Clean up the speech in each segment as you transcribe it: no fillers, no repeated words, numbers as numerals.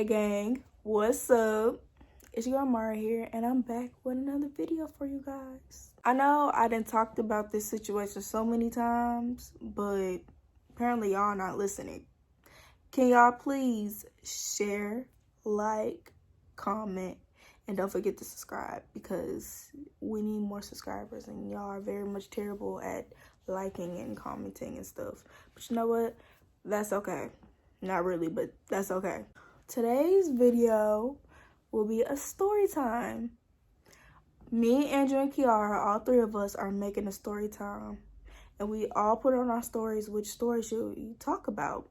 Hey gang, what's up? It's your girl Mairee here, and I'm back with another video for you guys. I know I done talked about this situation so many times, but apparently y'all not listening. Can y'all please share, like, comment, and don't forget to subscribe, because we need more subscribers, and y'all are very much terrible at liking and commenting and stuff. But you know what? That's okay. Not really, but that's okay. Today's video will be a story time. Me, Andrew, and Kiara, all three of us are making a story time. And we all put on our stories which story should we talk about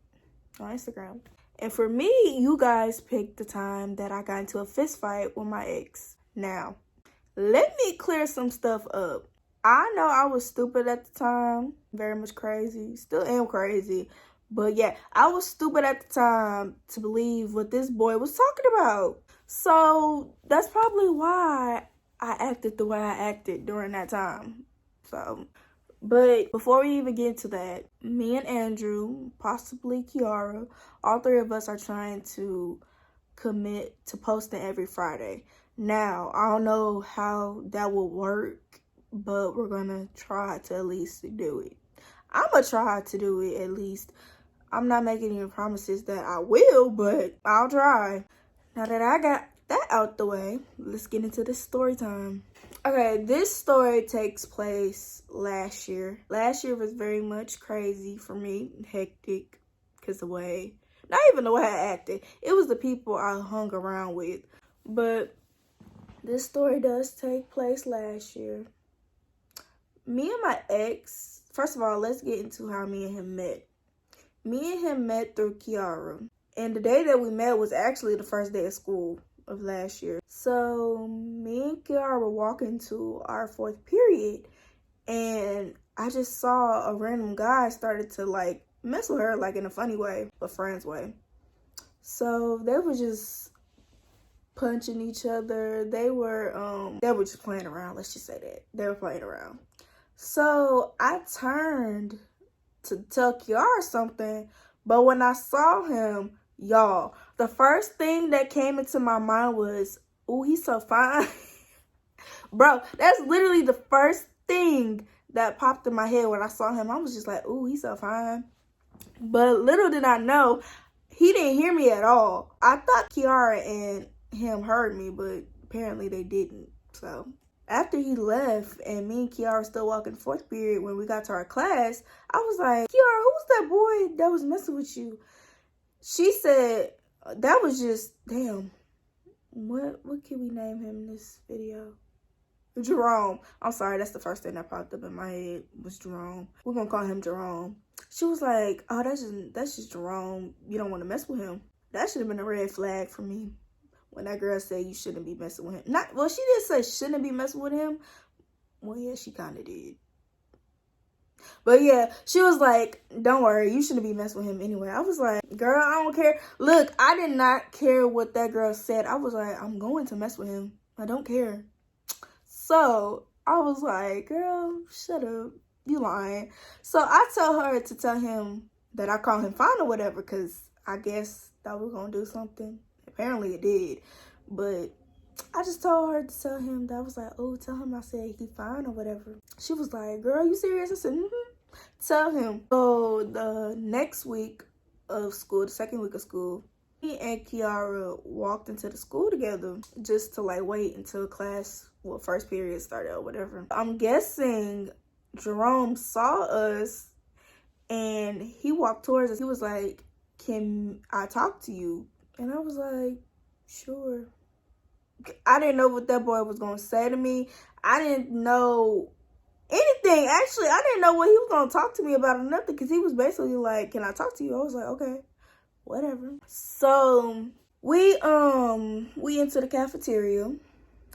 on Instagram. And for me, you guys picked the time that I got into a fist fight with my ex. Now, let me clear some stuff up. I know I was stupid at the time, very much crazy, still am crazy. But yeah, I was stupid at the time to believe what this boy was talking about. So that's probably why I acted the way I acted during that time. But before we even get to that, me and Andrew, possibly Kiara, all three of us are trying to commit to posting every Friday. Now, I don't know how that will work, but we're gonna try to at least do it. I'm gonna try to do it at least. I'm not making any promises that I will, but I'll try. Now that I got that out the way, let's get into this story time. Okay, this story takes place last year. Last year was very much crazy for me, hectic, because not even the way I acted. It was the people I hung around with. But this story does take place last year. Me and my ex, first of all, let's get into how me and him met. Me and him met through Kiara. And the day that we met was actually the first day of school of last year. So me and Kiara were walking to our fourth period, and I just saw a random guy started to like mess with her, like in a funny way, but friends way. So they were just punching each other. They were just playing around, let's just say that. They were playing around. So I turned to tell Kiara something, but when I saw him, y'all, the first thing that came into my mind was, "Ooh, he's so fine." Bro, that's literally the first thing that popped in my head when I saw him. I was just like, "Ooh, he's so fine." But little did I know, he didn't hear me at all. I thought Kiara and him heard me, but apparently they didn't. So after he left and me and Kiara were still walking fourth period, when we got to our class, I was like, "Kiara, who was that boy that was messing with you?" She said, that was just, damn, what can we name him in this video? Jerome. I'm sorry, that's the first thing that popped up in my head was Jerome. We're gonna call him Jerome. She was like, "Oh, that's just Jerome. You don't want to mess with him." That should have been a red flag for me. When that girl said you shouldn't be messing with him. Well, she did say shouldn't be messing with him. Well, yeah, she kind of did. But yeah, she was like, "Don't worry, you shouldn't be messing with him anyway." I was like, "Girl, I don't care." Look, I did not care what that girl said. I was like, "I'm going to mess with him. I don't care." So I was like, "Girl, shut up. You lying." So I told her to tell him that I called him fine or whatever, because I guess that was going to do something. Apparently it did. But I just told her to tell him that. I was like, "Oh, tell him I said he fine or whatever." She was like, "Girl, you serious?" I said, "Tell him." So the next week of school, the second week of school, me and Kiara walked into the school together just to like wait until class, first period started or whatever. I'm guessing Jerome saw us and he walked towards us. He was like, "Can I talk to you?" And I was like, "Sure." I didn't know what that boy was going to say to me. I didn't know anything. Actually, I didn't know what he was going to talk to me about or nothing, because he was basically like, "Can I talk to you?" I was like, "Okay, whatever." So we enter the cafeteria.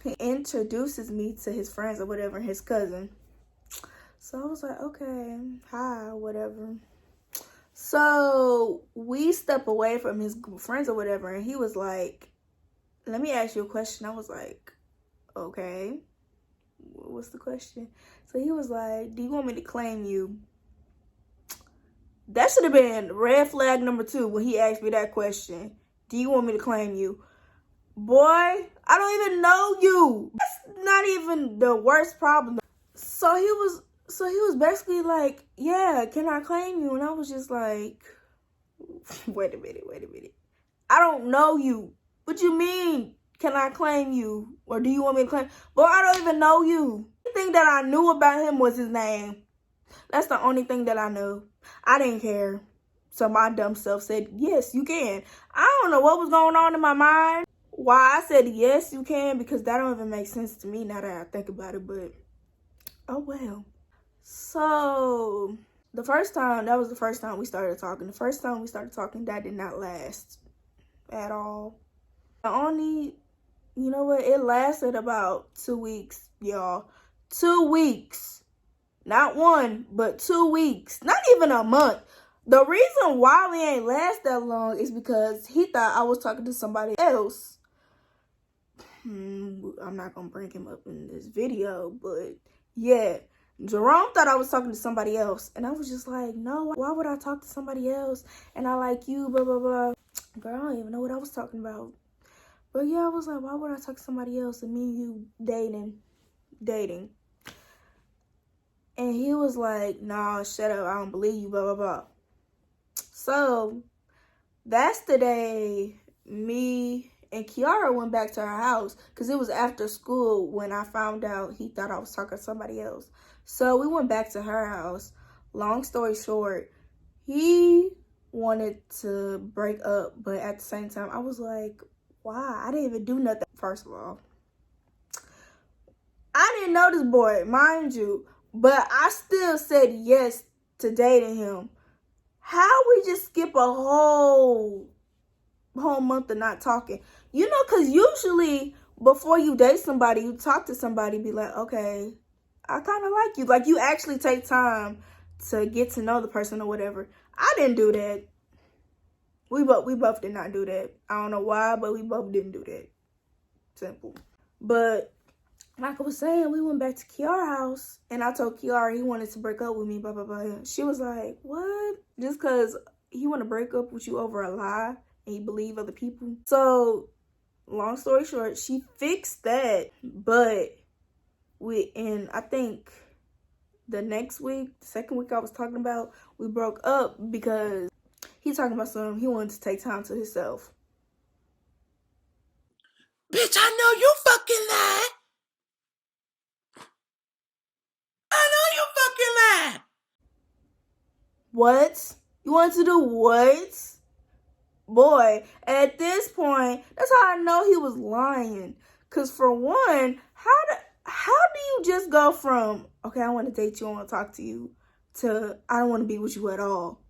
He introduces me to his friends or whatever, his cousin. So I was like, "Okay, hi, whatever." So we step away from his group of friends or whatever, and he was like, "Let me ask you a question." I was like, "Okay, what's the question?" So he was like, "Do you want me to claim you?" That should have been red flag number 2 when he asked me that question. Do you want me to claim you? Boy, I don't even know you. That's not even the worst problem. So he was basically like, yeah, can I claim you? And I was just like, wait a minute. I don't know you. What you mean, can I claim you? Or do you want me to claim? Boy, I don't even know you. The thing that I knew about him was his name. That's the only thing that I knew. I didn't care. So my dumb self said, yes, you can. I don't know what was going on in my mind. Why I said, yes, you can, because that don't even make sense to me now that I think about it, but oh well. So that was the first time we started talking. The first time we started talking, that did not last at all. You know what? It lasted about 2 weeks, y'all. 2 weeks. Not 1, but 2 weeks. Not even a month. The reason why we ain't last that long is because he thought I was talking to somebody else. I'm not going to bring him up in this video, but yeah. Jerome thought I was talking to somebody else. And I was just like, no, why would I talk to somebody else? And I like you, blah, blah, blah. Girl, I don't even know what I was talking about. But yeah, I was like, why would I talk to somebody else and me and you dating? And he was like, nah, shut up, I don't believe you, blah, blah, blah. So that's the day me and Kiara went back to our house, because it was after school when I found out he thought I was talking to somebody else. So we went back to her house. Long story short, he wanted to break up, but at the same time, I was like, why? I didn't even do nothing. First of all, I didn't know this boy, mind you, but I still said yes to dating him. How we just skip a whole month of not talking? You know, because usually before you date somebody, you talk to somebody, be like, okay, I kind of like you. Like, you actually take time to get to know the person or whatever. I didn't do that. We both did not do that. I don't know why, but we both didn't do that. Simple. But like I was saying, we went back to Kiara's house, and I told Kiara he wanted to break up with me, blah, blah, blah. She was like, what? Just because he want to break up with you over a lie and he believe other people? So, long story short, she fixed that, but I think the next week, the second week I was talking about, we broke up because he talking about something, he wanted to take time to himself. Bitch, I know you fucking lied. I know you fucking lied. What? You want to do what? Boy, at this point, that's how I know he was lying. Because for one, how do you just go from, okay, I want to date you, I want to talk to you, to I don't want to be with you at all?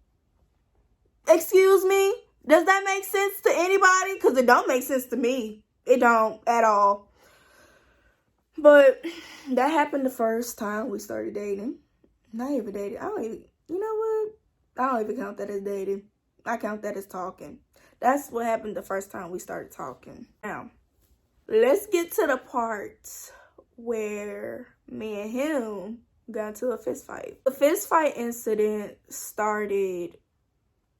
Excuse me? Does that make sense to anybody? Because it don't make sense to me. It don't at all. But that happened the first time we started dating. Not even dating. You know what? I don't even count that as dating. I count that as talking. That's what happened the first time we started talking. Now, let's get to the part where me and him got into a fist fight. The fist fight incident started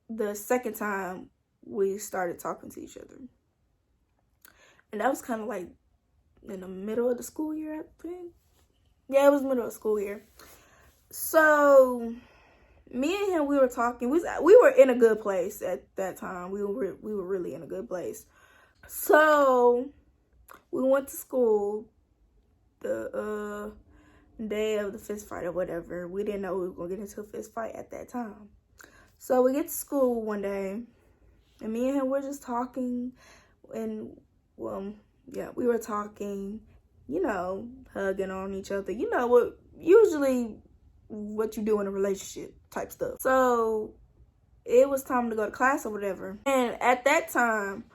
the second time we started talking to each other. And that was kind of like in the middle of the school year, I think. Yeah, it was middle of school year. So me and him, we were talking. We were in a good place at that time. We were really in a good place. So we went to school the day of the fist fight or whatever. We didn't know we were gonna get into a fist fight at that time. So we get to school one day, and me and him were just talking, and well, yeah, we were talking, you know, hugging on each other. You know what? Usually what you do in a relationship type stuff. So it was time to go to class or whatever. And at that time,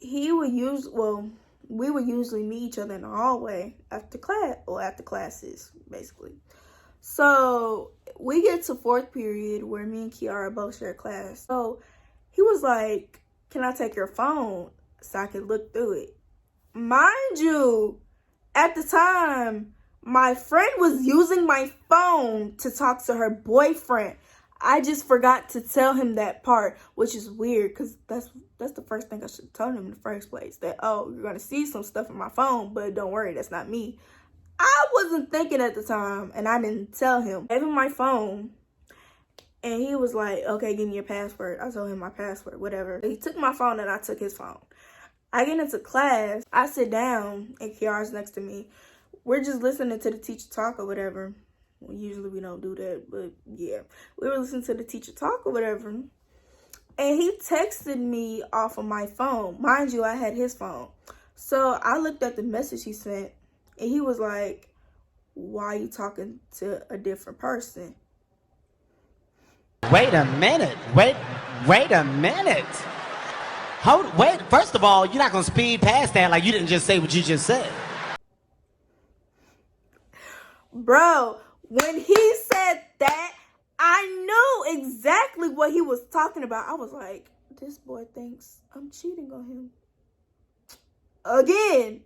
we would usually meet each other in the hallway after class, or after classes, basically. So we get to fourth period where me and Kiara both share class. So he was like, can I take your phone so I can look through it? Mind you, at the time, my friend was using my phone to talk to her boyfriend. I just forgot to tell him that part, which is weird because that's the first thing I should have told him in the first place. That, oh, you're going to see some stuff in my phone, but don't worry, that's not me. I wasn't thinking at the time, and I didn't tell him. I gave him my phone, and he was like, okay, give me your password. I told him my password, whatever. He took my phone, and I took his phone. I get into class. I sit down, and Kiara's next to me. We're just listening to the teacher talk or whatever. Well, usually we don't do that, but yeah. We were listening to the teacher talk or whatever. And he texted me off of my phone. Mind you, I had his phone. So I looked at the message he sent, and he was like, why are you talking to a different person? Wait a minute. Wait a minute. Wait, first of all, you're not going to speed past that like you didn't just say what you just said. Bro, when he said that, I knew exactly what he was talking about. I was like, this boy thinks I'm cheating on him. Again.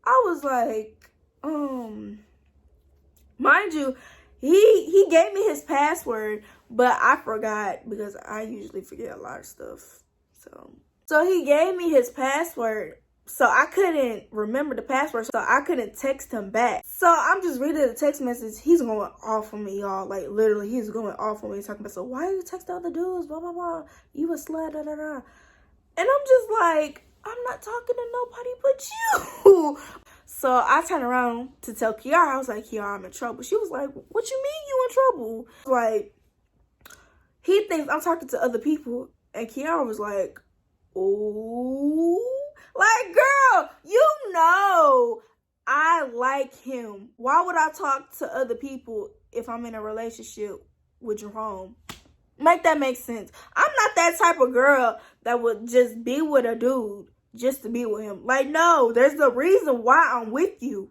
I was like, mind you, he gave me his password, but I forgot because I usually forget a lot of stuff. So he gave me his password. So I couldn't remember the password, so I couldn't text him back. So I'm just reading the text message. He's going off on me, y'all. Like, literally, he's going off on me. Talking about, so why you text other dudes? Blah, blah, blah. You a slut, da, da, da. And I'm just like, I'm not talking to nobody but you. So I turned around to tell Kiara. I was like, Kiara, I'm in trouble. She was like, what you mean you in trouble? Like, he thinks I'm talking to other people. And Kiara was like, ooh. Like, girl, you know I like him. Why would I talk to other people if I'm in a relationship with Jerome? Make that make sense. I'm not that type of girl that would just be with a dude just to be with him. Like, no, there's a reason why I'm with you.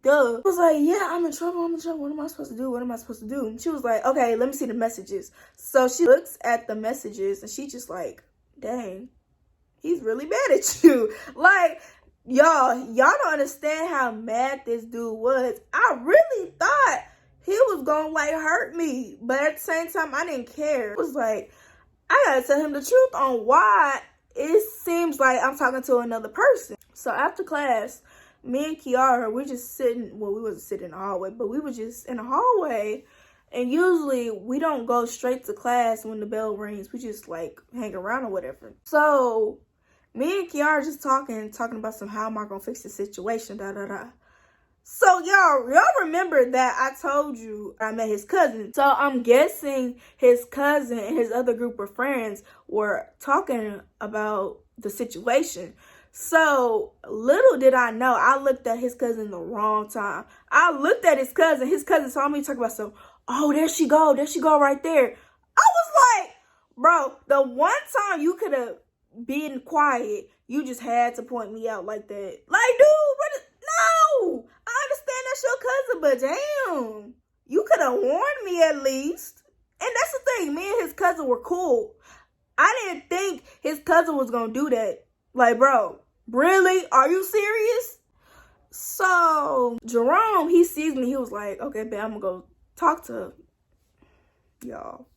Duh. I was like, yeah, I'm in trouble. What am I supposed to do? And she was like, okay, let me see the messages. So she looks at the messages and she just like, dang. He's really mad at you. Like, y'all don't understand how mad this dude was. I really thought he was gonna like hurt me, but at the same time, I didn't care. It was like, I gotta tell him the truth on why it seems like I'm talking to another person. So after class, me and Kiara, we're just sitting, well, we wasn't sitting in the hallway, but we were just in the hallway. And usually we don't go straight to class when the bell rings. We just like hang around or whatever. So me and Kiara just talking about some how am I gonna fix the situation, da da da. So y'all remember that I told you I met his cousin. So I'm guessing his cousin and his other group of friends were talking about the situation. So little did I know, I looked at his cousin the wrong time. I looked at his cousin. His cousin saw me talk about some, oh, there she go right there. I was like, bro, the one time you could have been quiet, you just had to point me out like that. Like, dude, no, I understand that's your cousin, but damn, you could have warned me at least. And that's the thing, me and his cousin were cool. I didn't think his cousin was gonna do that. Like, bro, really? Are you serious? So Jerome, he sees me, he was like, okay, babe, I'm gonna go talk to y'all.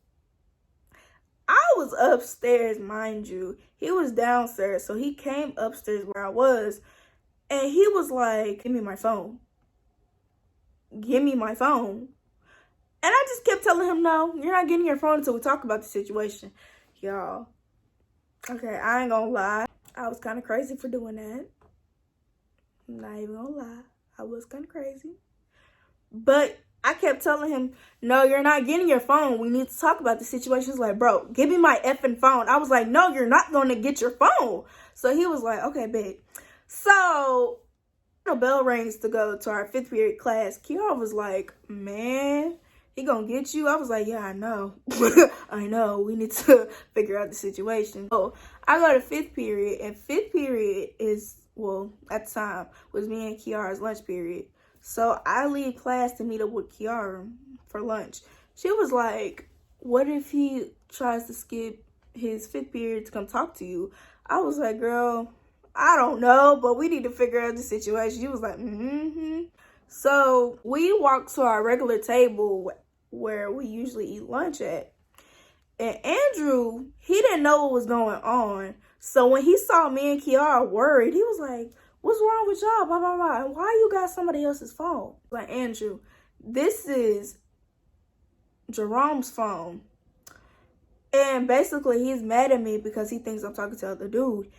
I was upstairs, mind you. He was downstairs, so he came upstairs where I was, and he was like, give me my phone. Give me my phone. And I just kept telling him, no, you're not getting your phone until we talk about the situation. Y'all, okay, I ain't gonna lie. I was kind of crazy for doing that. I'm not even gonna lie. I was kind of crazy. But I kept telling him, no, you're not getting your phone. We need to talk about the situation. He's like, bro, give me my effing phone. I was like, no, you're not going to get your phone. So he was like, okay, babe. So the bell rings to go to our 5th period class. Kiara was like, man, he gonna get you? I was like, yeah, I know. I know. We need to figure out the situation. So I go to 5th period, and 5th period is, well, at the time, was me and Kiara's lunch period. So I leave class to meet up with Kiara for lunch. She was like, what if he tries to skip his 5th period to come talk to you? I was like, girl, I don't know, but we need to figure out the situation. She was like, mm-hmm. So we walked to our regular table where we usually eat lunch at. And Andrew, he didn't know what was going on. So when he saw me and Kiara worried, he was like, what's wrong with y'all? Blah, blah, blah. And why you got somebody else's phone? Like, Andrew, this is Jerome's phone. And basically, he's mad at me because he thinks I'm talking to the other dude.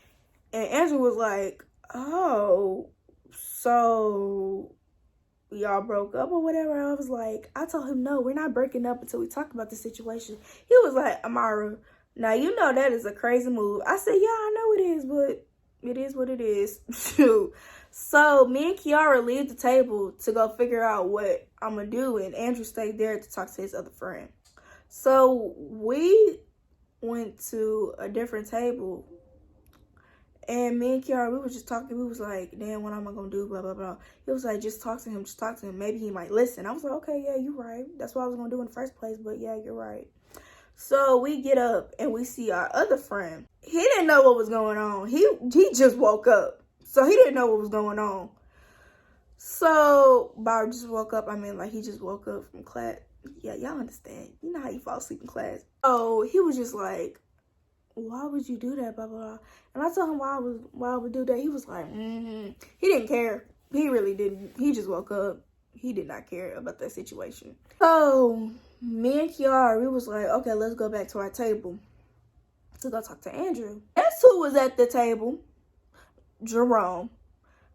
And Andrew was like, oh, so y'all broke up or whatever? I was like, I told him, no, we're not breaking up until we talk about the situation. He was like, Amara, now you know that is a crazy move. I said, yeah, I know it is, but it is what it is. Shoot. So me and Kiara leave the table to go figure out what I'm going to do. And Andrew stayed there to talk to his other friend. So we went to a different table. And me and Kiara, we were just talking. We was like, damn, what am I going to do? Blah, blah, blah. He was like, just talk to him. Just talk to him. Maybe he might listen. I was like, okay, yeah, you're right. That's what I was going to do in the first place. But yeah, you're right. So we get up and we see our other friend. He didn't know what was going on. He just woke up. So he didn't know what was going on. So Bob just woke up. I mean, like, he just woke up from class. Yeah, y'all understand. You know how you fall asleep in class. Oh, he was just like, why would you do that? Blah, blah, blah. And I told him why I would do that. He was like, He didn't care. He really didn't. He just woke up. He did not care about that situation. So me and Kiara, we was like, okay, let's go back to our table to go talk to Andrew. Guess who was at the table? Jerome.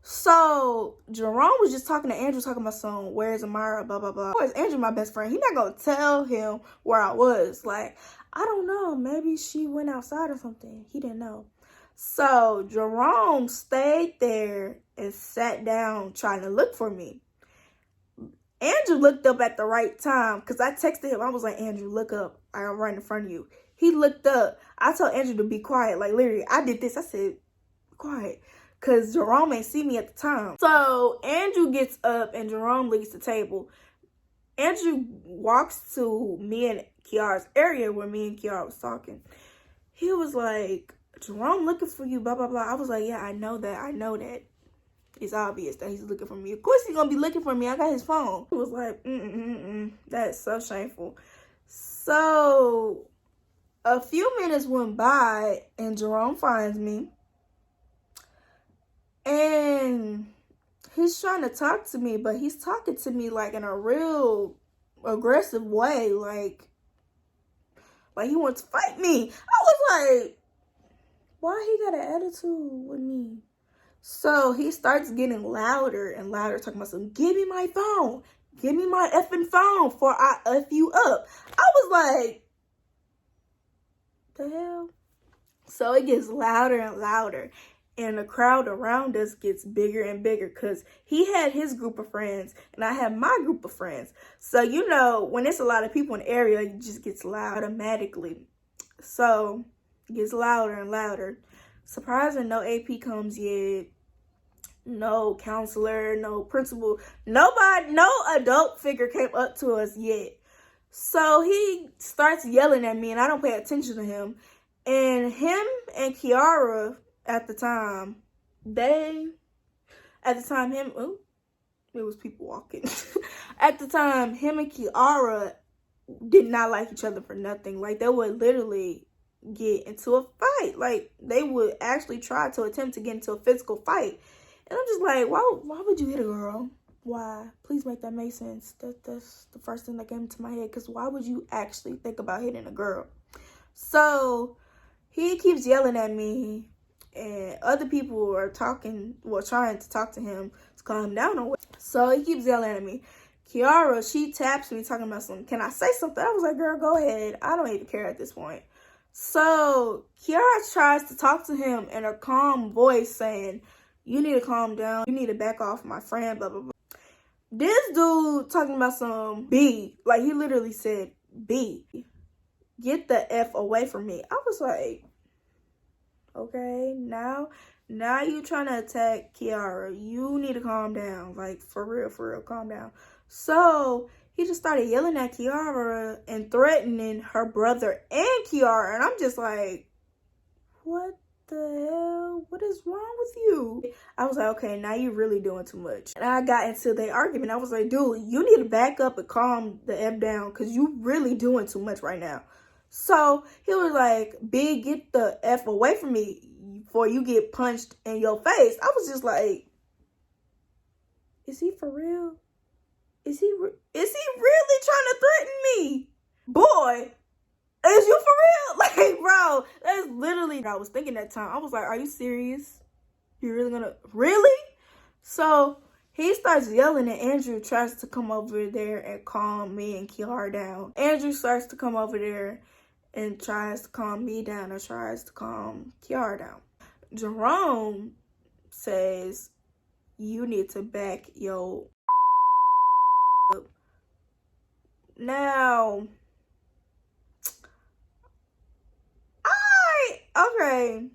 So Jerome was just talking to Andrew, talking about some, where's Amara, blah, blah, blah. Of course, Andrew, my best friend, he's not going to tell him where I was. Like, I don't know, maybe she went outside or something. He didn't know. So Jerome stayed there and sat down trying to look for me. Andrew looked up at the right time because I texted him. I was like, Andrew, look up. I'm right in front of you. He looked up. I told Andrew to be quiet. Like, literally, I did this. I said, quiet. Because Jerome ain't see me at the time. So Andrew gets up and Jerome leaves the table. Andrew walks to me and Kiara's area where me and Kiara was talking. He was like, Jerome looking for you, blah, blah, blah. I was like, yeah, I know that. I know that. It's obvious that he's looking for me. Of course he's going to be looking for me. I got his phone. He was like, That's so shameful. So a few minutes went by and Jerome finds me. And he's trying to talk to me, but he's talking to me like in a real aggressive way. Like he wants to fight me. I was like, why he got an attitude with me? So he starts getting louder and louder, talking about some, give me my phone. Give me my effing phone before I F you up. I was like, the hell? So it gets louder and louder. And the crowd around us gets bigger and bigger because he had his group of friends and I have my group of friends. So, you know, when it's a lot of people in the area, it just gets loud automatically. So it gets louder and louder. Surprising, no AP comes yet. No counselor, no principal, nobody, no adult figure came up to us yet. So he starts yelling at me and I don't pay attention to him. And him and Kiara at the time, it was people walking. At the time, him and Kiara did not like each other for nothing. Like, they would literally get into a fight. Like, they would actually try to attempt to get into a physical fight. And I'm just like, why would you hit a girl? Why? Please make that make sense. That's the first thing that came to my head. Because why would you actually think about hitting a girl? So he keeps yelling at me. And other people are trying to talk to him to calm him down or what. So he keeps yelling at me. Kiara, she taps me talking about something. Can I say something? I was like, girl, go ahead. I don't even care at this point. So Kiara tries to talk to him in a calm voice saying, you need to calm down. You need to back off my friend, blah, blah, blah. This dude talking about some B. Like, he literally said, B. Get the F away from me. I was like, okay, now you trying to attack Kiara. You need to calm down. Like, for real, calm down. So he just started yelling at Kiara and threatening her brother and Kiara. And I'm just like, what the hell? What is wrong with you? I was like, okay, now you're really doing too much. And I got into the argument. I was like, dude, you need to back up and calm the F down because you really doing too much right now. So he was like, Big, get the F away from me before you get punched in your face. I was just like, is he for real? Is he really trying to threaten me? Boy, is you for real? Like, bro, that's literally what I was thinking that time. I was like, are you serious? You're really gonna, really? So he starts yelling and Andrew tries to come over there and calm me and Kiara down. Andrew starts to come over there and tries to calm me down and tries to calm Kiara down. Jerome says, you need to back your up. Now, okay,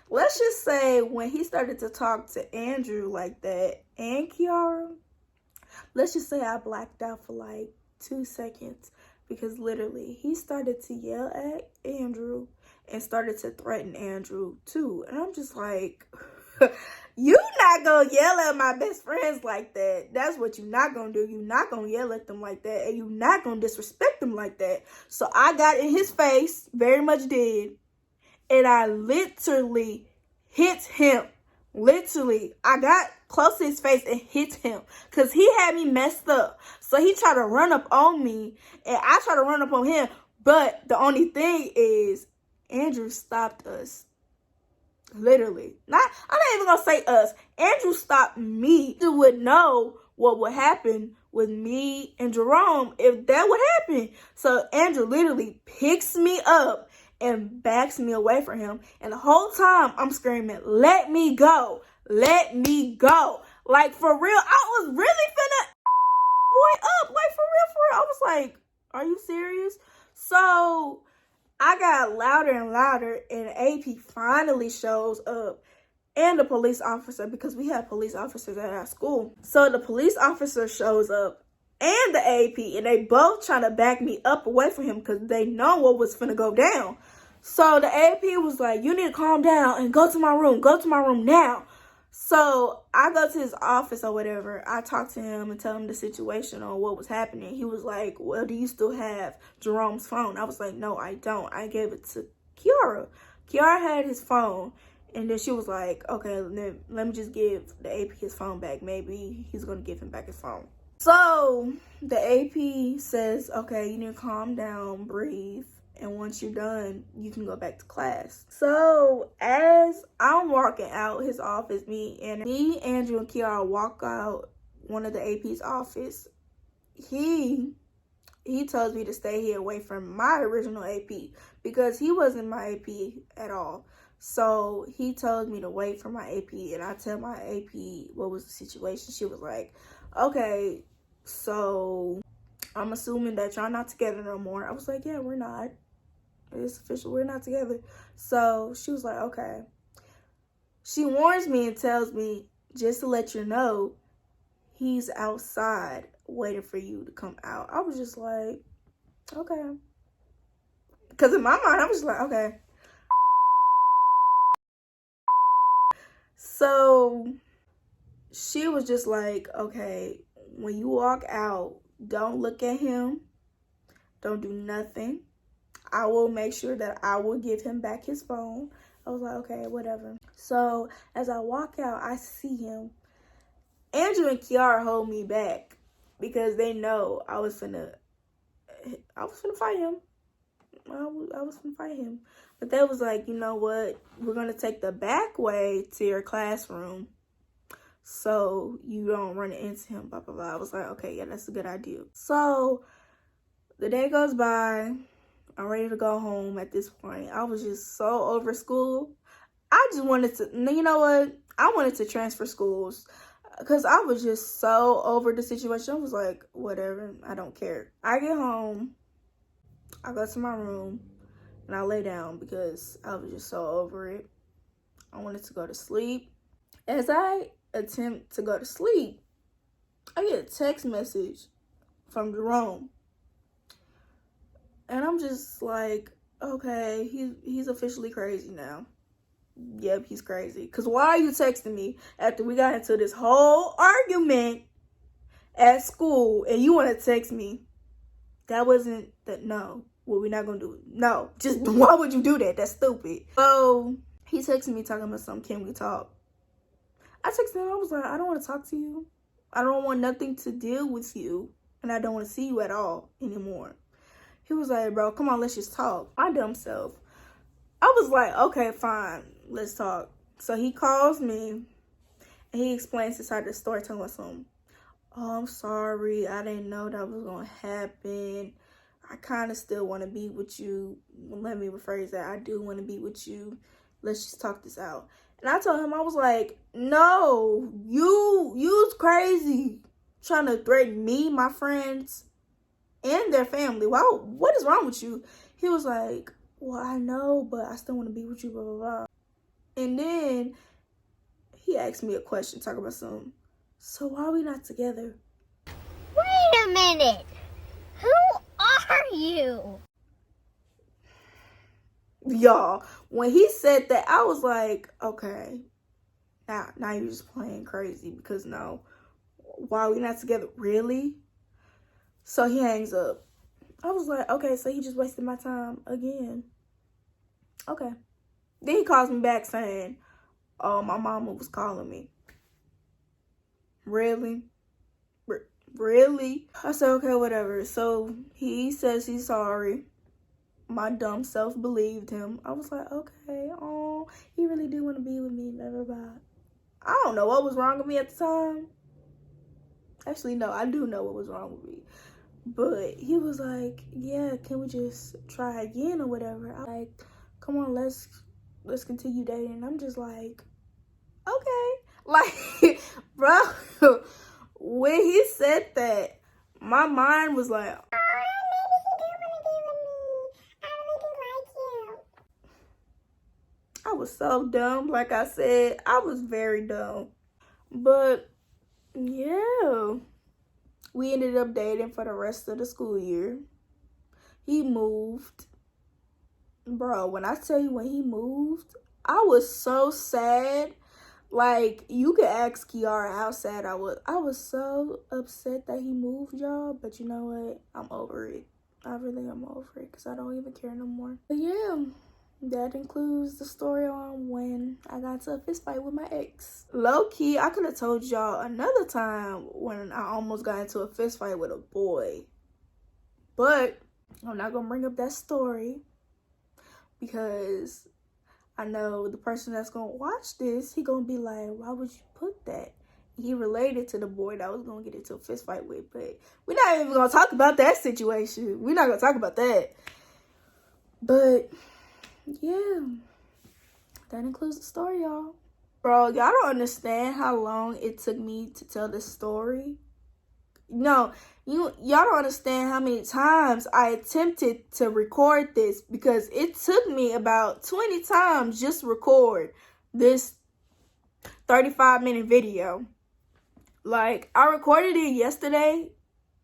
let's just say when he started to talk to Andrew like that and Kiara, let's just say I blacked out for like 2 seconds because literally he started to yell at Andrew and started to threaten Andrew too. And I'm just like, you not gonna yell at my best friends like that. That's what you not gonna do. You not gonna yell at them like that, and you not gonna disrespect them like that. So I got in his face, very much did, and I literally hit him. Literally, I got close to his face and hit him because he had me messed up. So he tried to run up on me, and I tried to run up on him. But the only thing is, Andrew stopped us. Literally. I'm not even gonna say us. Andrew stopped me. He would know what would happen with me and Jerome if that would happen. So Andrew literally picks me up and backs me away from him. And the whole time I'm screaming, let me go. Let me go. Like, for real, I was really finna boy up. Like, for real. I was like, are you serious? So I got louder and louder, and AP finally shows up, and the police officer, because we have police officers at our school. So the police officer shows up, and the AP, and they both trying to back me up away from him because they know what was finna go down. So the AP was like, you need to calm down and go to my room. Go to my room now. So I go to his office or whatever. I talk to him and tell him the situation or what was happening. He was like, well, do you still have Jerome's phone? I was like, no, I don't. I gave it to Kiara. Kiara had his phone. And then she was like, okay, let me just give the AP his phone back. Maybe he's going to give him back his phone. So the AP says, okay, you need to calm down, breathe. And once you're done, you can go back to class. So as I'm walking out his office, me, Andrew, and Kiara walk out one of the AP's office. He tells me to stay here away from my original AP because he wasn't my AP at all. So he told me to wait for my AP, and I tell my AP what was the situation. She was like, okay, so I'm assuming that y'all not together no more. I was like, yeah, we're not. It's official, we're not together. So she was like, okay. She warns me and tells me, just to let you know, he's outside waiting for you to come out. I was just like, okay. Because in my mind, I was just like, okay. So she was just like, okay, when you walk out, don't look at him. Don't do nothing. I will make sure that I will give him back his phone. I was like, okay, whatever. So as I walk out, I see him. Andrew and Kiara hold me back because they know I was finna fight him. I was finna fight him. But they was like, you know what? We're gonna take the back way to your classroom so you don't run into him, blah, blah, blah. I was like, okay, yeah, that's a good idea. So the day goes by. I'm ready to go home at this point. I was just so over school. I just wanted to, you know what? I wanted to transfer schools because I was just so over the situation. I was like, whatever, I don't care. I get home, I go to my room, and I lay down because I was just so over it. I wanted to go to sleep. As I attempt to go to sleep, I get a text message from Jerome. And I'm just like, okay, he's officially crazy now. yep, he's crazy. Because why are you texting me after we got into this whole argument at school and you want to text me? That wasn't that. No, what we're not gonna do. No, just why would you do that? That's stupid. So he texted me talking about something. Can we talk? I texted him. I was like, I don't want to talk to you. I don't want nothing to deal with you, and I don't want to see you at all anymore. He was like, bro, come on, let's just talk. My dumb self. I was like, okay, fine, let's talk. So he calls me and he explains his side of the story, telling us something. Oh, I'm sorry. I didn't know that was going to happen. I kind of still want to be with you. Let me rephrase that. I do want to be with you. Let's just talk this out. And I told him, I was like, no, you's crazy. Trying to threaten me, my friends, and their family. Wow, what is wrong with you? He was like, well, I know, but I still want to be with you, blah, blah, blah. And then he asked me a question, talking about something. So why are we not together? Wait a minute. Who are you? Y'all, when he said that, I was like, okay, now you're just playing crazy, because no, why are we not together? Really? So he hangs up. I was like, okay, so he just wasted my time again. Okay. Then he calls me back saying, oh, my mama was calling me. Really? Really? I said, okay, whatever. So he says he's sorry. My dumb self believed him. I was like, okay, oh, he really do want to be with me, blah, blah, blah. I don't know what was wrong with me at the time. Actually, no, I do know what was wrong with me. But he was like, yeah, can we just try again or whatever? I'm like, come on, let's continue dating. And I'm just like, okay. Like, bro, when he said that, my mind was like, I was so dumb. Like I said, I was very dumb. But yeah, we ended up dating for the rest of the school year. He moved. Bro, when I tell you when he moved, I was so sad. Like, you could ask Kiara how sad I was. I was so upset that he moved, y'all. But you know what? I'm over it. I really am over it because I don't even care no more. But yeah, that includes the story on when I got into a fist fight with my ex. Low-key, I could have told y'all another time when I almost got into a fist fight with a boy. But I'm not going to bring up that story because I know the person that's going to watch this, he going to be like, why would you put that? He related to the boy that I was going to get into a fist fight with. But we're not even going to talk about that situation. We're not going to talk about that. But yeah, that includes the story, y'all. Bro, y'all don't understand how long it took me to tell this story. No, y'all don't understand how many times I attempted to record this, because it took me about 20 times just to record this 35-minute video. Like, I recorded it yesterday.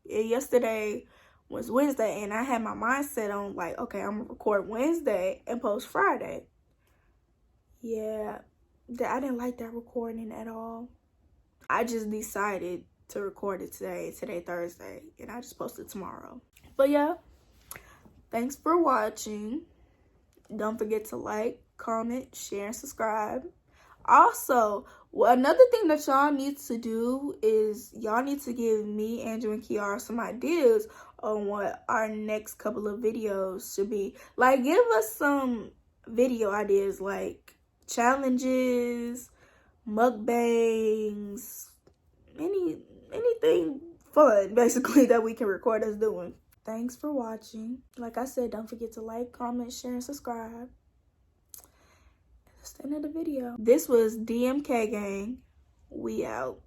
Yesterday was Wednesday, and I had my mindset on, like, okay, I'm gonna record Wednesday and post Friday. Yeah, I didn't like that recording at all. I just decided to record it today Thursday, and I just posted tomorrow. But yeah, thanks for watching. Don't forget to like, comment, share, and subscribe. Also, another thing that y'all need to do is y'all need to give me, Andrew, and Kiara some ideas on what our next couple of videos should be. Like, give us some video ideas, like challenges, mukbangs, anything fun, basically, that we can record us doing. Thanks for watching. Like I said, don't forget to like, comment, share, and subscribe. That's the end of the video. This was DMK Gang. We out.